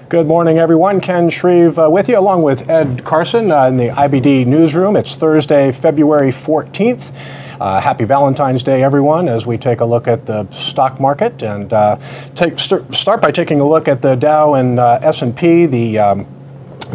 Good morning, everyone. Ken Shreve with you, along with Ed Carson in the IBD newsroom. It's Thursday, February 14th. Happy Valentine's Day, everyone, as we take a look at the stock market and start by taking a look at the Dow and S&P. The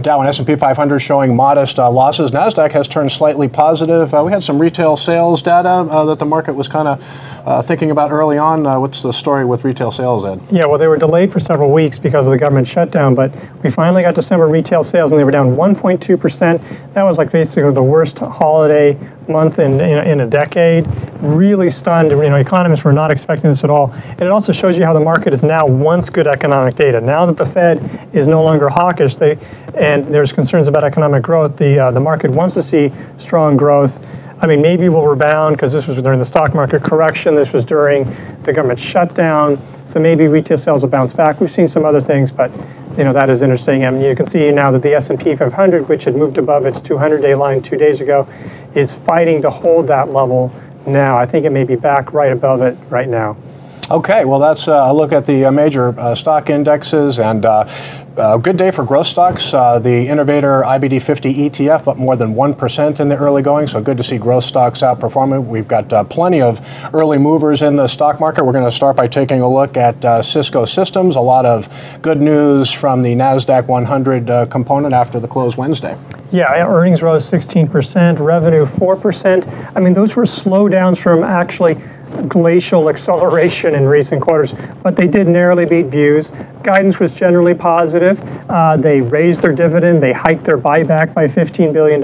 Dow and S&P 500 showing modest losses. NASDAQ has turned slightly positive. We had some retail sales data that the market was kind of thinking about early on. What's the story with retail sales, Ed? Yeah, well, they were delayed for several weeks because of the government shutdown, but we finally got December retail sales, and they were down 1.2%. That was like basically the worst holiday month in a decade. Really stunned. Economists were not expecting this at all. And it also shows you how the market is now wants good economic data. Now that the Fed is no longer hawkish, and there's concerns about economic growth, the market wants to see strong growth. I mean, maybe we'll rebound because this was during the stock market correction. This was during the government shutdown. So maybe retail sales will bounce back. We've seen some other things, but that is interesting. I mean, you can see now that the S&P 500, which had moved above its 200-day line 2 days ago, is fighting to hold that level now. I think it may be back right above it right now. Okay, well, that's a look at the major stock indexes, and a good day for growth stocks. The Innovator IBD 50 ETF up more than 1% in the early going, so good to see growth stocks outperforming. We've got plenty of early movers in the stock market. We're going to start by taking a look at Cisco Systems. A lot of good news from the NASDAQ 100 component after the close Wednesday. Yeah, earnings rose 16%, revenue 4%. I mean, those were slowdowns from actually glacial acceleration in recent quarters, but they did narrowly beat views. Guidance was generally positive. They raised their dividend. They hiked their buyback by $15 billion.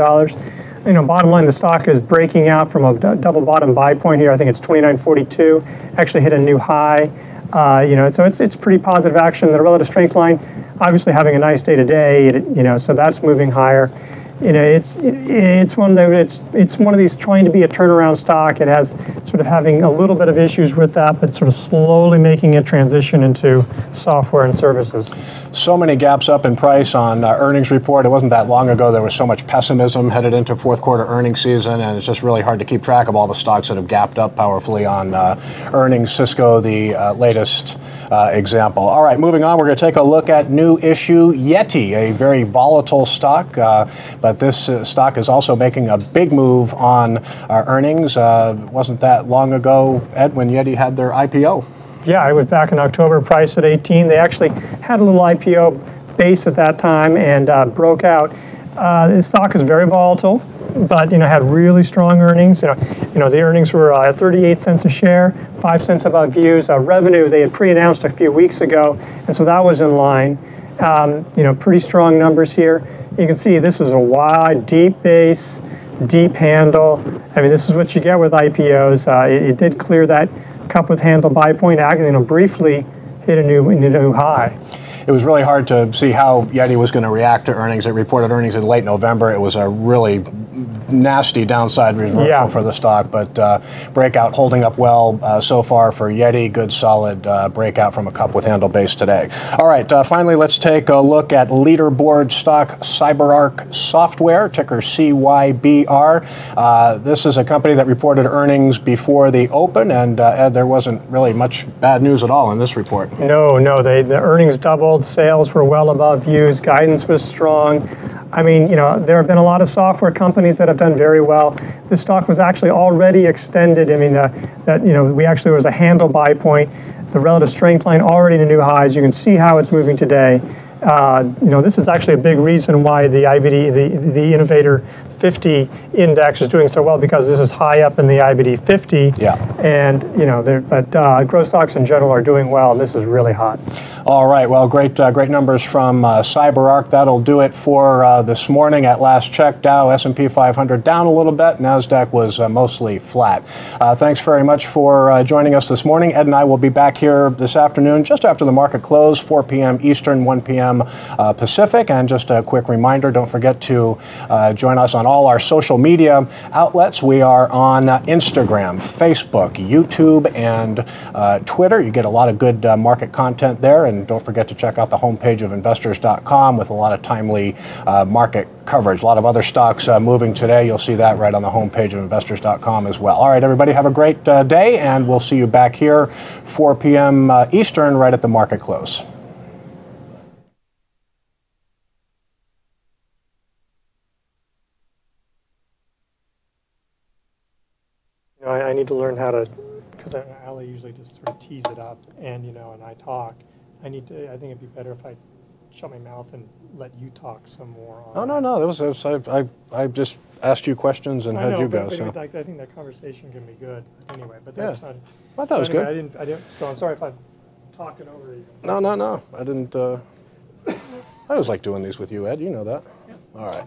Bottom line, the stock is breaking out from a double bottom buy point here. I think it's 29.42. Actually hit a new high. So it's pretty positive action. The relative strength line, obviously having a nice day today. So that's moving higher. It's one of these trying to be a turnaround stock. It has sort of having a little bit of issues with that, but sort of slowly making a transition into software and services. So many gaps up in price on earnings report. It wasn't that long ago there was so much pessimism headed into fourth quarter earnings season, and it's just really hard to keep track of all the stocks that have gapped up powerfully on earnings. Cisco, the latest example. All right, moving on, we're going to take a look at new issue Yeti, a very volatile stock, but this stock is also making a big move on earnings. Wasn't that long ago, Ed, when Yeti had their IPO? Yeah, it was back in October, priced at 18. They actually had a little IPO base at that time and broke out. The stock is very volatile, but had really strong earnings. The earnings were at 38 cents a share, 5 cents above views. Revenue they had pre-announced a few weeks ago, and so that was in line. Pretty strong numbers here. You can see this is a wide, deep base, deep handle. I mean, this is what you get with IPOs. It did clear that cup with handle buy point, briefly hit a new high. It was really hard to see how Yeti was going to react to earnings. It reported earnings in late November. It was a really nasty downside reversal for the stock, but breakout holding up well so far for Yeti. Good solid breakout from a cup with handle base today. All right, finally, let's take a look at leaderboard stock CyberArk Software, ticker CYBR. This is a company that reported earnings before the open, and Ed, there wasn't really much bad news at all in this report. No, the earnings doubled. Sales were well above views. Guidance was strong. I mean, there have been a lot of software companies that have done very well. This stock was actually already extended. I mean, we actually was a handle buy point. The relative strength line already to new highs. You can see how it's moving today. This is actually a big reason why the IBD, the Innovator 50 index is doing so well, because this is high up in the IBD 50. Yeah. And, but growth stocks in general are doing well. This is really hot. All right, well, great numbers from CyberArk. That'll do it for this morning. At last check, Dow, S&P 500 down a little bit. NASDAQ was mostly flat. Thanks very much for joining us this morning. Ed and I will be back here this afternoon just after the market close, 4 p.m. Eastern, 1 p.m. Pacific. And just a quick reminder, don't forget to join us on all our social media outlets. We are on Instagram, Facebook, YouTube, and Twitter. You get a lot of good market content there. And don't forget to check out the homepage of investors.com with a lot of timely market coverage. A lot of other stocks moving today. You'll see that right on the homepage of investors.com as well. All right, everybody, have a great day, and we'll see you back here 4 p.m. Eastern right at the market close. I need to learn how to, because Ali usually just sort of tees it up, and and I talk. I think it'd be better if I shut my mouth and let you talk some more. No. I just asked you questions and had you go. So I think that conversation can be good anyway. But that's not. I thought it was good. I didn't. So I'm sorry if I'm talking over you. No. I didn't. I always like doing these with you, Ed. You know that. Yeah. All right.